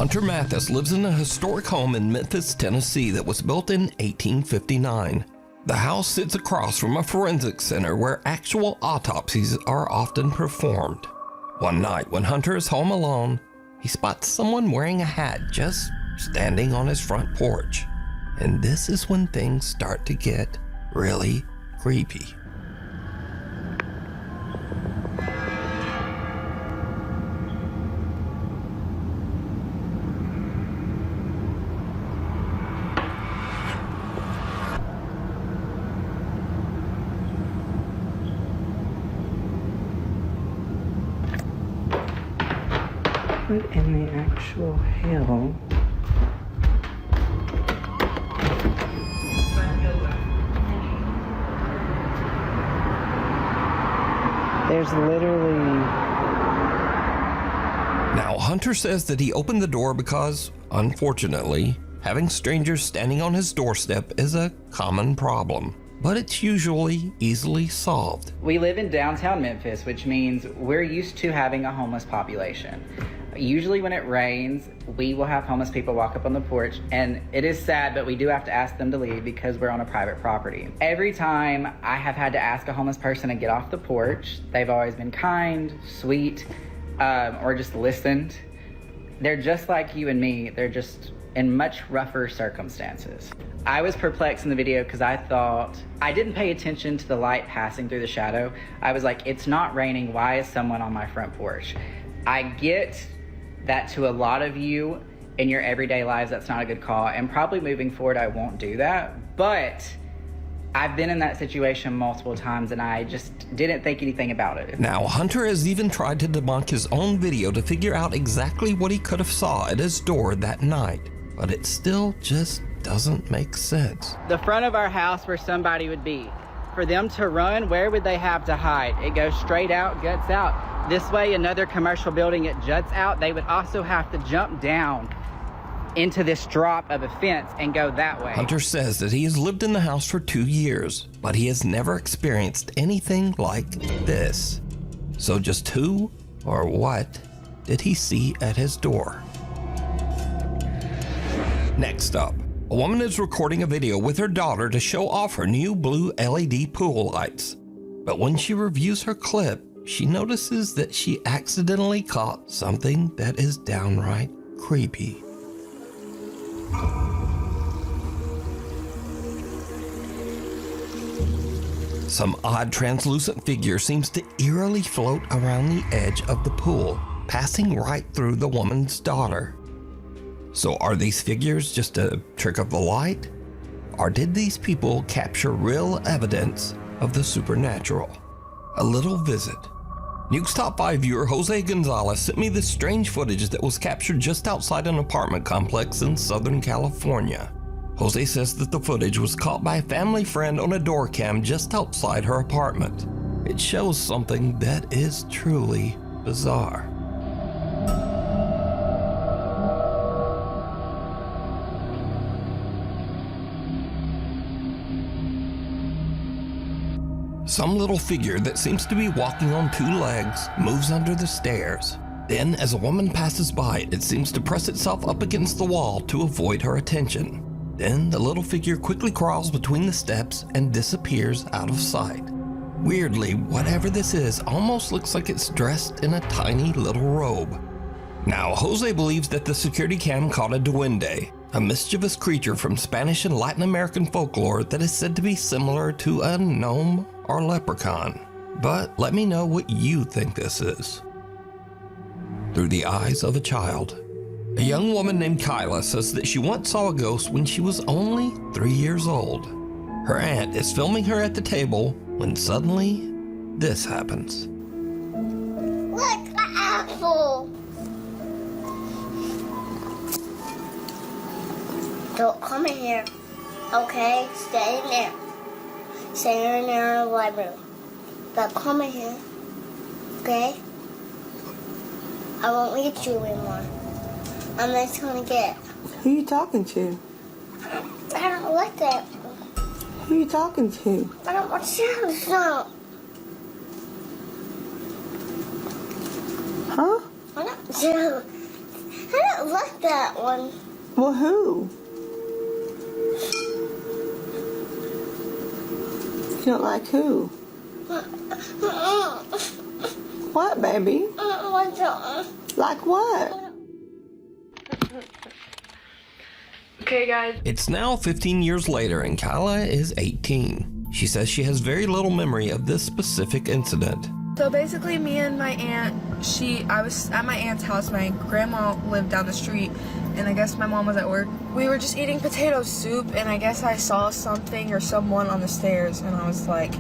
Hunter Mathis lives in a historic home in Memphis, Tennessee that was built in 1859. The house sits across from a forensic center where actual autopsies are often performed. One night when Hunter is home alone, he spots someone wearing a hat just standing on his front porch. And this is when things start to get really creepy. What in the actual hell? There's literally... Now, Hunter says that he opened the door because, unfortunately, having strangers standing on his doorstep is a common problem. But it's usually easily solved. We live in downtown Memphis, which means we're used to having a homeless population. Usually when it rains, we will have homeless people walk up on the porch, and it is sad, but we do have to ask them to leave because we're on a private property. Every time I have had to ask a homeless person to get off the porch, they've always been kind, sweet, or just listened. They're just like you and me. They're just in much rougher circumstances. I was perplexed in the video because I didn't pay attention to the light passing through the shadow. I was like, it's not raining. Why is someone on my front porch? I get that to a lot of you in your everyday lives, that's not a good call. And probably moving forward, I won't do that. But I've been in that situation multiple times and I just didn't think anything about it. Now, Hunter has even tried to debunk his own video to figure out exactly what he could have saw at his door that night. But it still just doesn't make sense. The front of our house where somebody would be. For them to run, where would they have to hide? It goes straight out, guts out. This way, another commercial building, it juts out. They would also have to jump down into this drop of a fence and go that way. Hunter says that he has lived in the house for 2 years, but he has never experienced anything like this. So just who or what did he see at his door? Next up, a woman is recording a video with her daughter to show off her new blue LED pool lights. But when she reviews her clip, she notices that she accidentally caught something that is downright creepy. Some odd translucent figure seems to eerily float around the edge of the pool, passing right through the woman's daughter. So are these figures just a trick of the light? Or did these people capture real evidence of the supernatural? A little visit. Nuke's Top 5 viewer Jose Gonzalez sent me this strange footage that was captured just outside an apartment complex in Southern California. Jose says that the footage was caught by a family friend on a door cam just outside her apartment. It shows something that is truly bizarre. Some little figure that seems to be walking on 2 legs moves under the stairs. Then, as a woman passes by, it seems to press itself up against the wall to avoid her attention. Then, the little figure quickly crawls between the steps and disappears out of sight. Weirdly, whatever this is almost looks like it's dressed in a tiny little robe. Now, Jose believes that the security cam caught a duende, a mischievous creature from Spanish and Latin American folklore that is said to be similar to a gnome or leprechaun. But let me know what you think this is. Through the eyes of a child. A young woman named Kyla says that she once saw a ghost when she was only 3 years old. Her aunt is filming her at the table when suddenly this happens. Look, the apple! Don't come in here, okay? Stay in there. Stay in there in the library. Don't come in here, okay? I won't eat you anymore. I'm just gonna get. Who you talking to? I don't like that. Who you talking to? I don't want to. No. Huh? I don't do. I don't like that one. Well, who? You don't like who? What, baby? Like what? Okay, guys. It's now 15 years later and Kyla is 18. She says she has very little memory of this specific incident. So basically, me and my aunt, I was at my aunt's house. My grandma lived down the street, and I guess my mom was at work. We were just eating potato soup, and I guess I saw something or someone on the stairs, and I was like,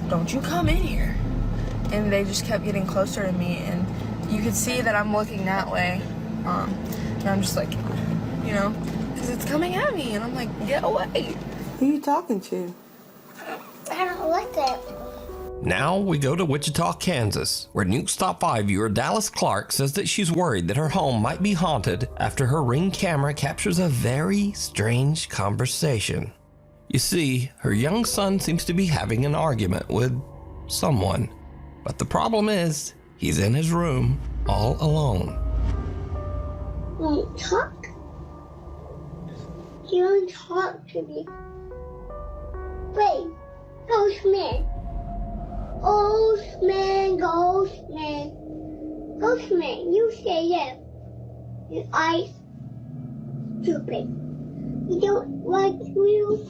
don't you come in here. And they just kept getting closer to me, and you could see that I'm looking that way. And I'm just like, you know, because it's coming at me, and I'm like, get away. Who are you talking to? I don't like that. Now we go to Wichita, Kansas, where Nuke's Top 5 viewer Dallas Clark says that she's worried that her home might be haunted after her Ring camera captures a very strange conversation. You see, her young son seems to be having an argument with someone. But the problem is, he's in his room all alone. Won't talk? You don't talk to me. Wait, ghost man. Ghost man, ghost man. Ghost man, you say yes. Your eyes stupid. You don't like you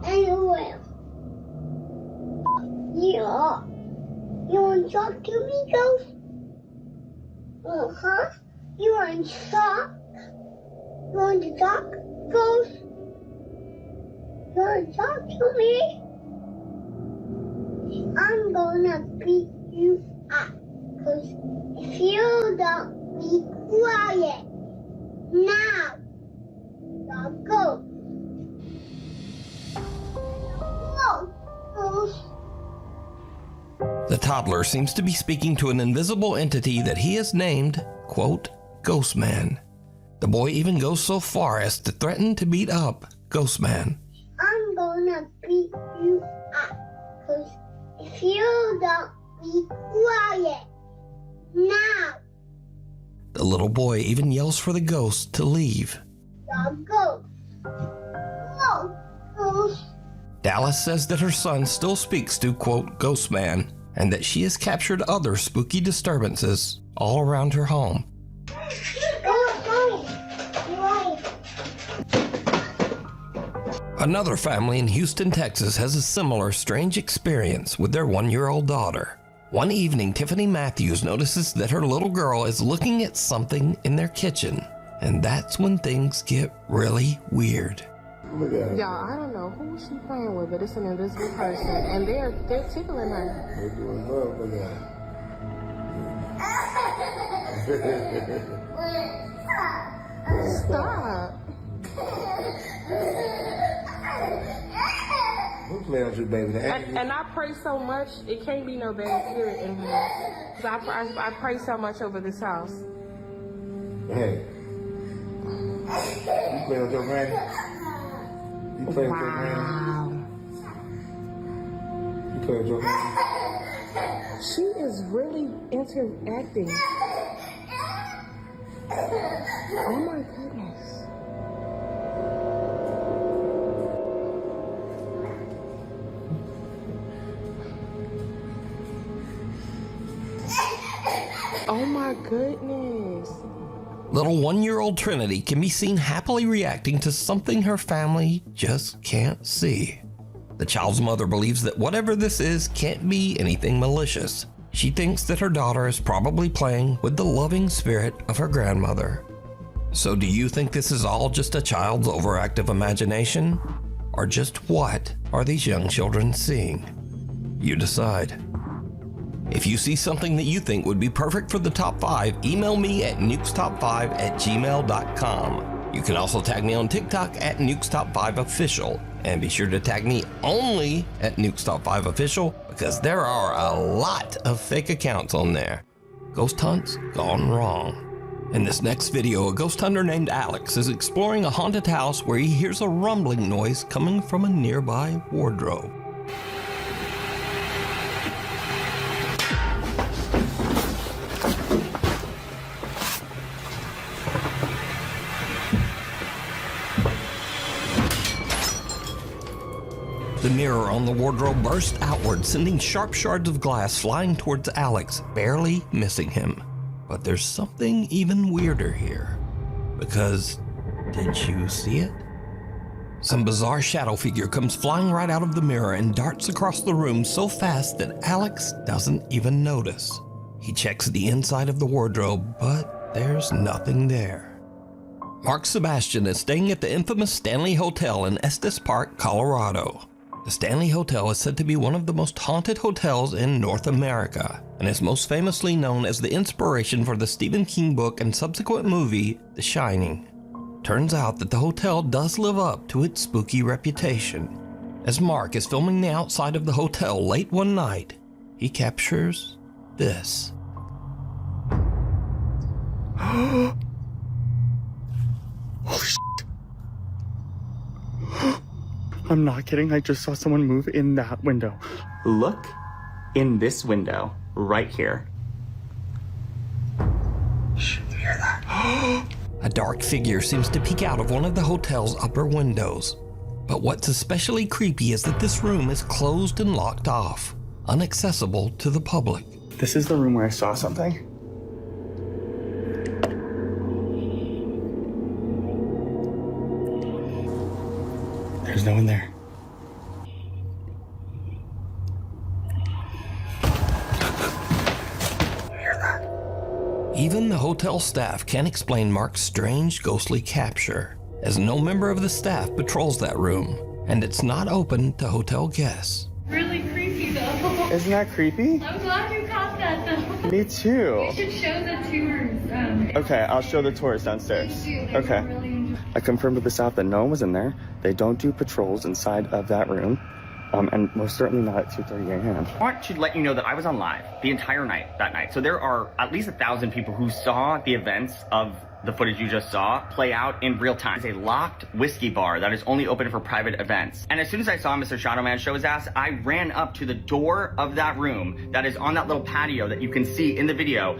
anywhere. Yeah. You want to talk to me, ghost? Uh-huh. You want to talk? You want to talk, ghost? You want to talk to me? I'm gonna beat you up. Cause if you don't be quiet now, I'll go. Whoa, ghost. The toddler seems to be speaking to an invisible entity that he has named, quote, Ghostman. The boy even goes so far as to threaten to beat up Ghostman. I'm gonna beat you up. Cause if you don't be quiet now, The little boy even yells for the ghost to leave. I'll go. Whoa, ghost. Dallas says that her son still speaks to, quote, Ghostman, and that she has captured other spooky disturbances all around her home. Another family in Houston, Texas has a similar strange experience with their 1-year-old daughter. One evening, Tiffany Matthews notices that her little girl is looking at something in their kitchen, and that's when things get really weird. Look at her. Y'all, I don't know who she playing with, but it's an invisible person, and they're tickling her. They're doing love. Look at her. Stop. Who's playing with you, baby? And I pray so much, it can't be no bad spirit in here. Cause I pray so much over this house. Hey. You playing with your granny? You playing with your granny? You playing with your granny? She is really interacting. Oh my goodness. Oh my goodness. Little 1-year-old Trinity can be seen happily reacting to something her family just can't see. The child's mother believes that whatever this is can't be anything malicious. She thinks that her daughter is probably playing with the loving spirit of her grandmother. So do you think this is all just a child's overactive imagination? Or just what are these young children seeing? You decide. If you see something that you think would be perfect for the top 5, email me at nukestop5@gmail.com. You can also tag me on TikTok at nukestop5official, and be sure to tag me only at nukestop5official because there are a lot of fake accounts on there. Ghost hunts gone wrong. In this next video, a ghost hunter named Alex is exploring a haunted house where he hears a rumbling noise coming from a nearby wardrobe. The mirror on the wardrobe burst outward, sending sharp shards of glass flying towards Alex, barely missing him. But there's something even weirder here. Because, did you see it? Some bizarre shadow figure comes flying right out of the mirror and darts across the room so fast that Alex doesn't even notice. He checks the inside of the wardrobe, but there's nothing there. Mark Sebastian is staying at the infamous Stanley Hotel in Estes Park, Colorado. The Stanley Hotel is said to be one of the most haunted hotels in North America, and is most famously known as the inspiration for the Stephen King book and subsequent movie, The Shining. Turns out that the hotel does live up to its spooky reputation. As Mark is filming the outside of the hotel late one night, he captures this. Oh, shit. I'm not kidding. I just saw someone move in that window. Look in this window right here. Shh, you hear that? A dark figure seems to peek out of one of the hotel's upper windows. But what's especially creepy is that this room is closed and locked off, inaccessible to the public. This is the room where I saw something. There's no one there. Even the hotel staff can't explain Mark's strange, ghostly capture, as no member of the staff patrols that room, and it's not open to hotel guests. Really creepy though. Isn't that creepy? I'm glad you caught that though. Me too. You should show the tours. Okay, I'll show the tours downstairs. Please do. Okay. Really enjoy. I confirmed with the staff that no one was in there. They don't do patrols inside of that room. And most certainly not at 2:30 a.m. I want to let you know that I was on live the entire night that night. So there are at least 1,000 people who saw the events of the footage you just saw play out in real time. It's a locked whiskey bar that is only open for private events. And as soon as I saw Mr. Shadowman show his ass, I ran up to the door of that room that is on that little patio that you can see in the video,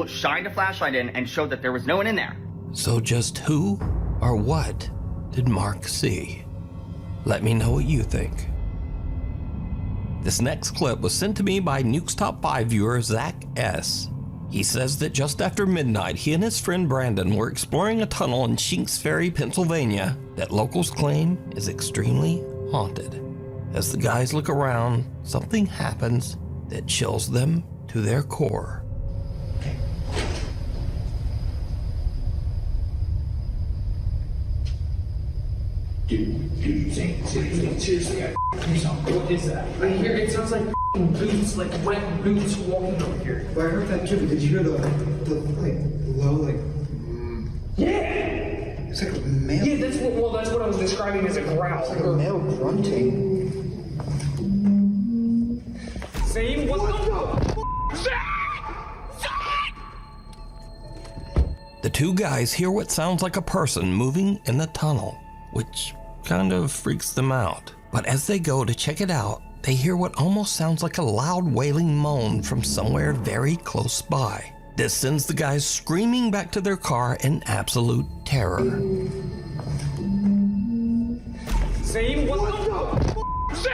shined a flashlight in and showed that there was no one in there. So just who or what did Mark see? Let me know what you think. This next clip was sent to me by Nuke's Top 5 viewer Zach S. He says that just after midnight, he and his friend Brandon were exploring a tunnel in Shinks Ferry, Pennsylvania, that locals claim is extremely haunted. As the guys look around, something happens that chills them to their core. Dude, seriously, what is that? I hear it sounds like boots, like wet boots walking over here. Well, I heard that too, but did you hear the like low, like? Yeah. It's like a male. Yeah, that's what I was describing as a growl. It's like a male grunting. Same. What the? The two guys hear what sounds like a person moving in the tunnel, which kind of freaks them out. But as they go to check it out, they hear what almost sounds like a loud wailing moan from somewhere very close by. This sends the guys screaming back to their car in absolute terror. Same. What the?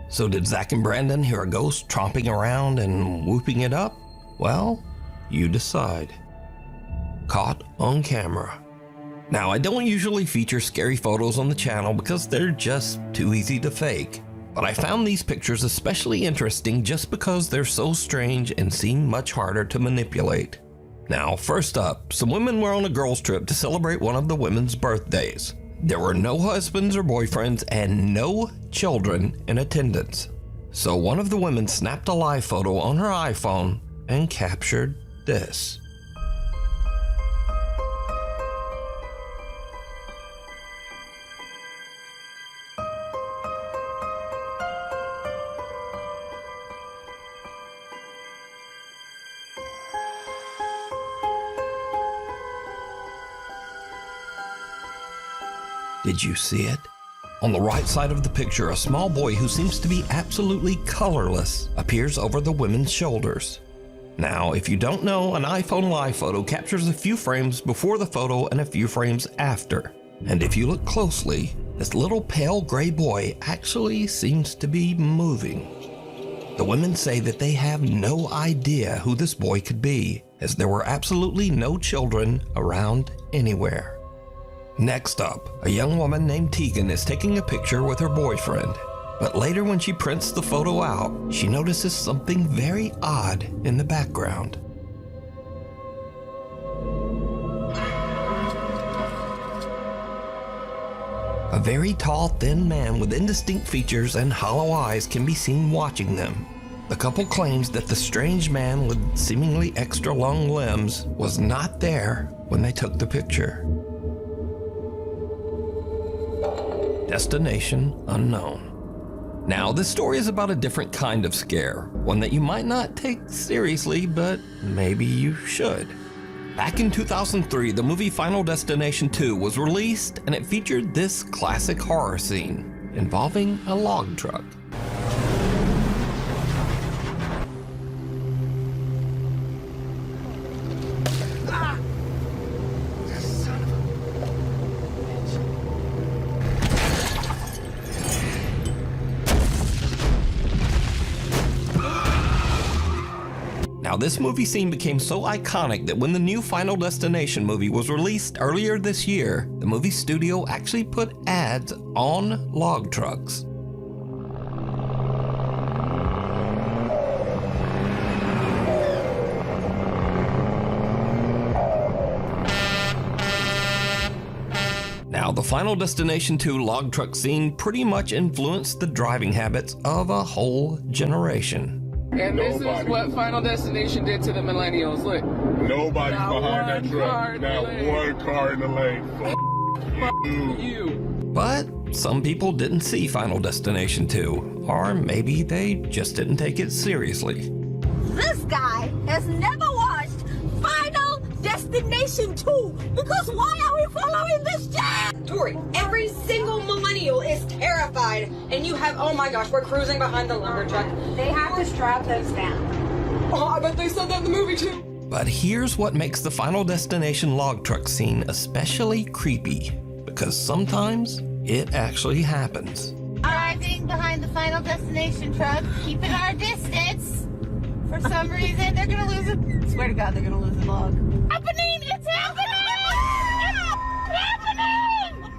So did Zach and Brandon hear a ghost tromping around and whooping it up? Well, you decide. Caught on camera. Now, I don't usually feature scary photos on the channel because they're just too easy to fake, but I found these pictures especially interesting just because they're so strange and seem much harder to manipulate. Now, first up, some women were on a girls' trip to celebrate one of the women's birthdays. There were no husbands or boyfriends and no children in attendance. So one of the women snapped a live photo on her iPhone and captured this. Did you see it? On the right side of the picture, a small boy who seems to be absolutely colorless appears over the women's shoulders. Now, if you don't know, an iPhone live photo captures a few frames before the photo and a few frames after. And if you look closely, this little pale gray boy actually seems to be moving. The women say that they have no idea who this boy could be, as there were absolutely no children around anywhere. Next up, a young woman named Tegan is taking a picture with her boyfriend. But later when she prints the photo out, she notices something very odd in the background. A very tall, thin man with indistinct features and hollow eyes can be seen watching them. The couple claims that the strange man with seemingly extra long limbs was not there when they took the picture. Destination unknown. Now, this story is about a different kind of scare, one that you might not take seriously, but maybe you should. Back in 2003, the movie Final Destination 2 was released, and it featured this classic horror scene involving a log truck. Now, this movie scene became so iconic that when the new Final Destination movie was released earlier this year, the movie studio actually put ads on log trucks. Now, the Final Destination 2 log truck scene pretty much influenced the driving habits of a whole generation. And this is what Final Destination did to the millennials. Look. Nobody's Not behind that truck. Not one car in the lane. F you. But some people didn't see Final Destination 2, or maybe they just didn't take it seriously. This guy has never watched Final Destination 2 because why are we following this jam? Tori, every single millennial is terrified, and you have, oh my gosh, we're cruising behind the lumber truck. They have to strap those down. Oh, I bet they said that in the movie too. But here's what makes the Final Destination log truck scene especially creepy, because sometimes it actually happens. Arriving behind the Final Destination truck, keeping our distance. For some reason, they're gonna lose it. Swear to God, they're gonna lose a log. Happening! It's happening! It's happening!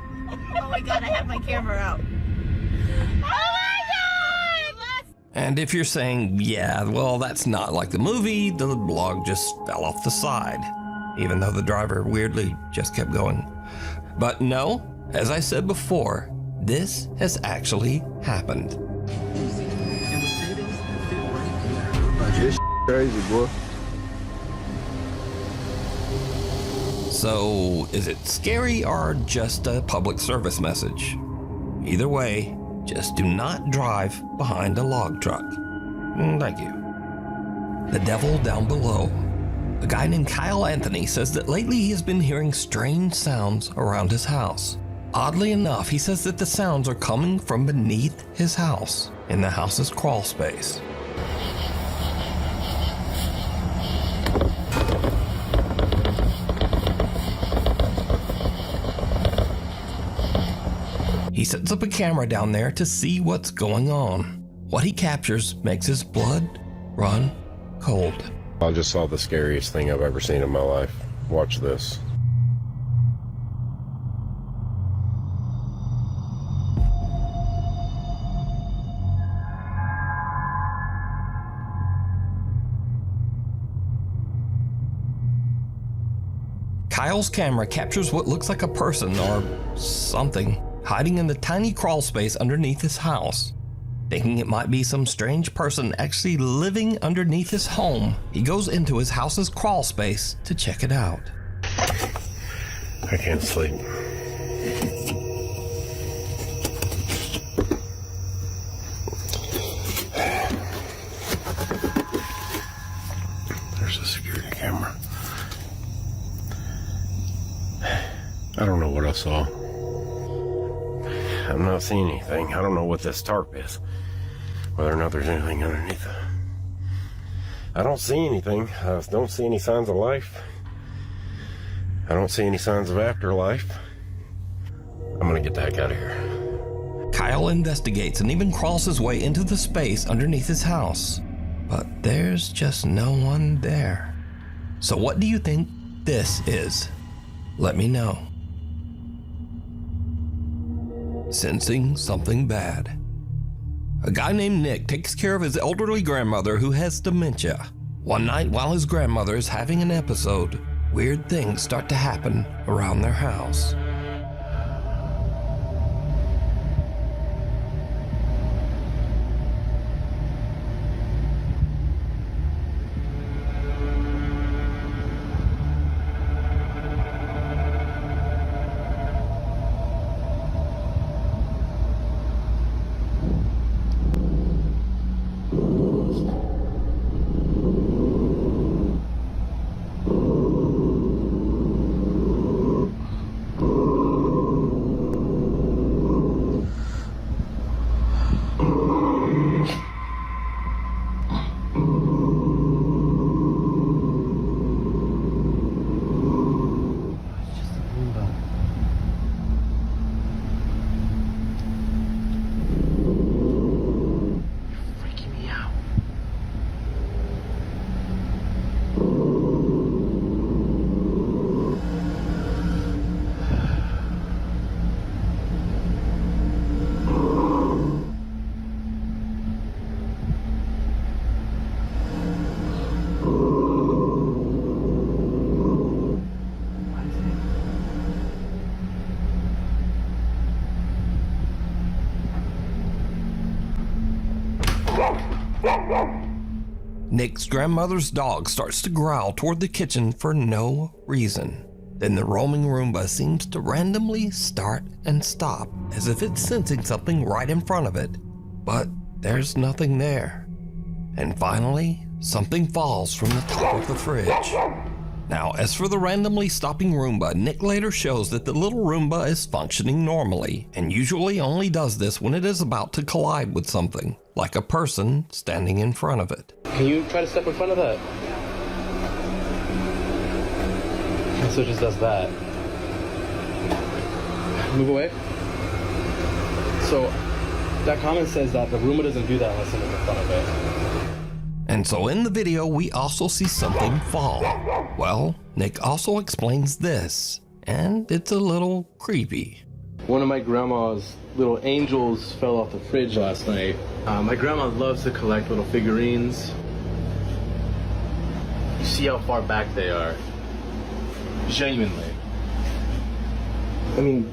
Oh my God, I have my camera out. Oh my God! And if you're saying, yeah, well, that's not like the movie, the log just fell off the side, even though the driver weirdly just kept going. But no, as I said before, this has actually happened. This crazy, boy. So, is it scary or just a public service message? Either way, just do not drive behind a log truck. Thank you. The devil down below. A guy named Kyle Anthony says that lately he has been hearing strange sounds around his house. Oddly enough, he says that the sounds are coming from beneath his house, in the house's crawl space. He sets up a camera down there to see what's going on. What he captures makes his blood run cold. I just saw the scariest thing I've ever seen in my life. Watch this. Kyle's camera captures what looks like a person or something hiding in the tiny crawl space underneath his house. Thinking it might be some strange person actually living underneath his home, he goes into his house's crawl space to check it out. I can't sleep. There's a security camera. I don't know what I saw. I'm not seeing anything. I don't know what this tarp is. Whether or not there's anything underneath it. I don't see anything. I don't see any signs of life. I don't see any signs of afterlife. I'm gonna get the heck out of here. Kyle investigates and even crawls his way into the space underneath his house. But there's just no one there. So what do you think this is? Let me know. Sensing something bad. A guy named Nick takes care of his elderly grandmother who has dementia. One night while his grandmother is having an episode, weird things start to happen around their house. Nick's grandmother's dog starts to growl toward the kitchen for no reason. Then the roaming Roomba seems to randomly start and stop, as if it's sensing something right in front of it. But there's nothing there. And finally, something falls from the top of the fridge. Now, as for the randomly stopping Roomba, Nick later shows that the little Roomba is functioning normally, and usually only does this when it is about to collide with something, like a person standing in front of it. Can you try to step in front of that? And so it just does that. Move away. So that comment says that the Roomba doesn't do that unless someone's in front of it. And so in the video, we also see something fall. Well, Nick also explains this, and it's a little creepy. One of my grandma's little angels fell off the fridge last night. My grandma loves to collect little figurines. You see how far back they are. Genuinely. I mean,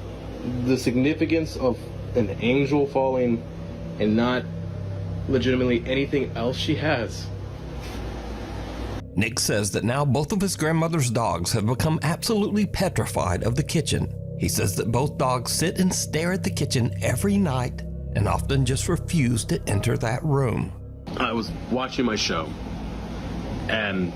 the significance of an angel falling and not legitimately anything else she has. Nick says that now both of his grandmother's dogs have become absolutely petrified of the kitchen. He says that both dogs sit and stare at the kitchen every night and often just refuse to enter that room. I was watching my show and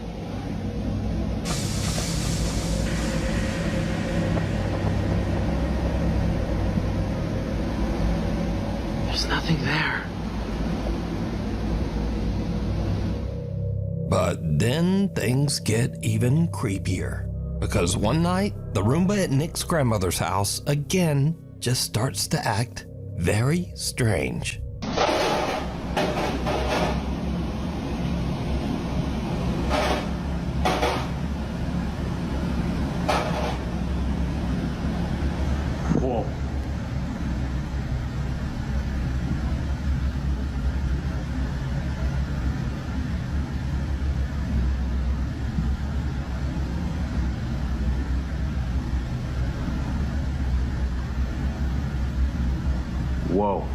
there's nothing there. But then things get even creepier. Because one night, the Roomba at Nick's grandmother's house again just starts to act very strange. Whoa. Whoa.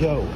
Yo.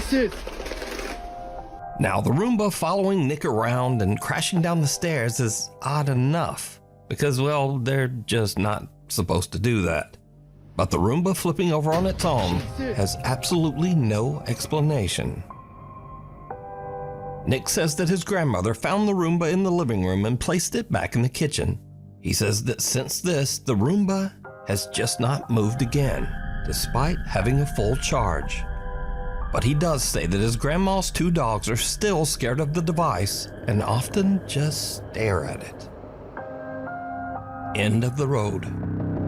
Jesus! Now, the Roomba following Nick around and crashing down the stairs is odd enough, because, well, they're just not supposed to do that. But the Roomba flipping over on its own has absolutely no explanation. Nick says that his grandmother found the Roomba in the living room and placed it back in the kitchen. He says that since this, the Roomba has just not moved again, despite having a full charge. But he does say that his grandma's 2 dogs are still scared of the device and often just stare at it. End of the road.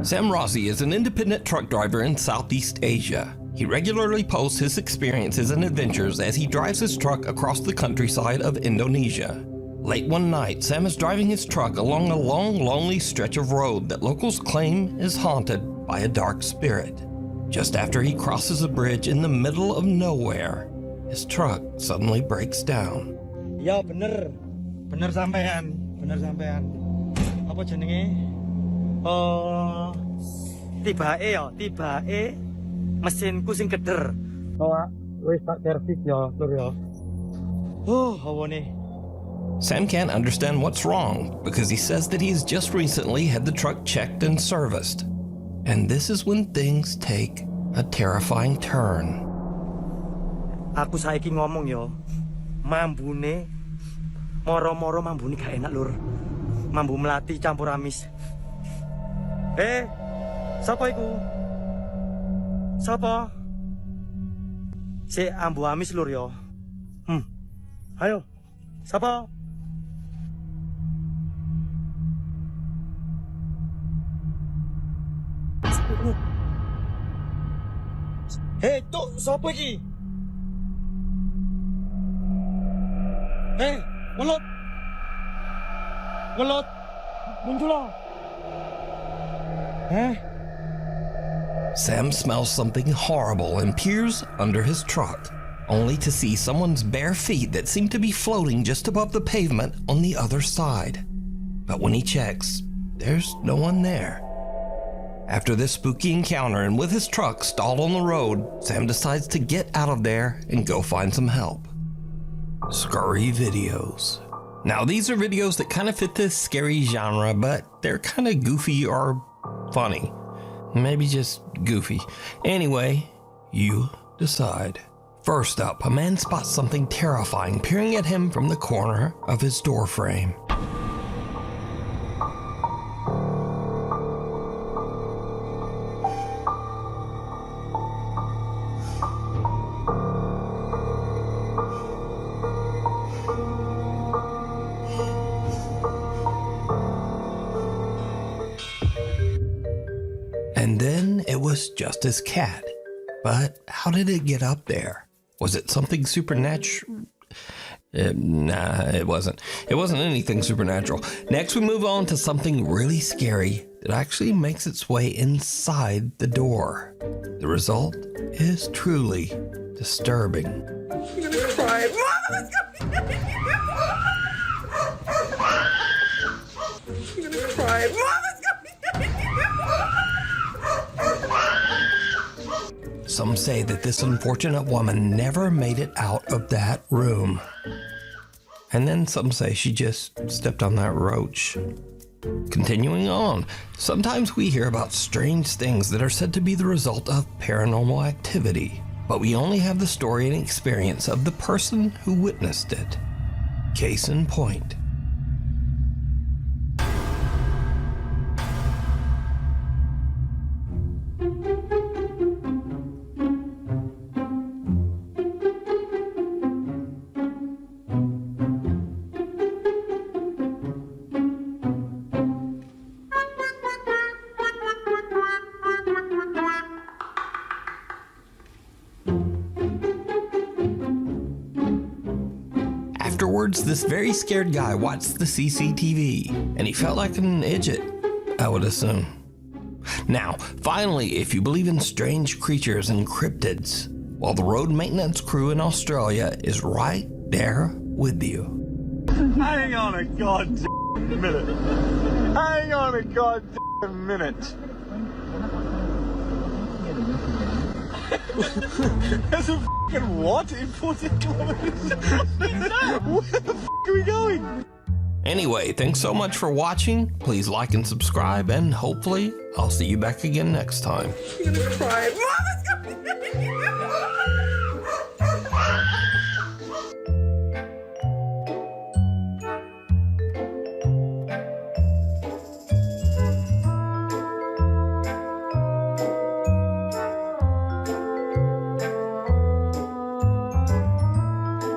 Sam Rossi is an independent truck driver in Southeast Asia. He regularly posts his experiences and adventures as he drives his truck across the countryside of Indonesia. Late one night, Sam is driving his truck along a long, lonely stretch of road that locals claim is haunted by a dark spirit. Just after he crosses a bridge in the middle of nowhere, his truck suddenly breaks down. Ya bener sampean. Apa jenenge? Tibake mesinku sing keder. Wis tak servis ya, Lur ya. Hawane. Sam can't understand what's wrong because he says that he's just recently had the truck checked and serviced. And this is when things take a terrifying turn. Aku saiki ngomong yo, mambune moro-moro mambune gak enak, Lur. Mambu melati campur amis. Sapa iku? Sapa? Si ambu amis, Lur yo. Ayo. Sapa? Tuk, sapa iki? Welut. Muncul. Sam smells something horrible and peers under his truck, only to see someone's bare feet that seem to be floating just above the pavement on the other side. But when he checks, there's no one there. After this spooky encounter and with his truck stalled on the road, Sam decides to get out of there and go find some help. Scary videos. Now, these are videos that kind of fit this scary genre, but they're kind of goofy or funny. Maybe just goofy. Anyway, you decide. First up, a man spots something terrifying peering at him from the corner of his door frame. And then it was just his cat. But how did it get up there? Was it something supernatural? Nah, it wasn't. It wasn't anything supernatural. Next, we move on to something really scary that actually makes its way inside the door. The result is truly disturbing. I'm gonna cry. Mom, I'm gonna cry. Mom, Some say that this unfortunate woman never made it out of that room. And then some say she just stepped on that roach. Continuing on, sometimes we hear about strange things that are said to be the result of paranormal activity, but we only have the story and experience of the person who witnessed it. Case in point. Afterwards, this very scared guy watched the CCTV, and he felt like an idiot, I would assume. Now, finally, if you believe in strange creatures and cryptids, well, the road maintenance crew in Australia is right there with you. Hang on a goddamn minute. Hang on a goddamn minute. There's a fucking what in 40 kilometers? Where the fuck are we going? Anyway, thanks so much for watching. Please like and subscribe, and hopefully I'll see you back again next time. I'm gonna cry. Mom,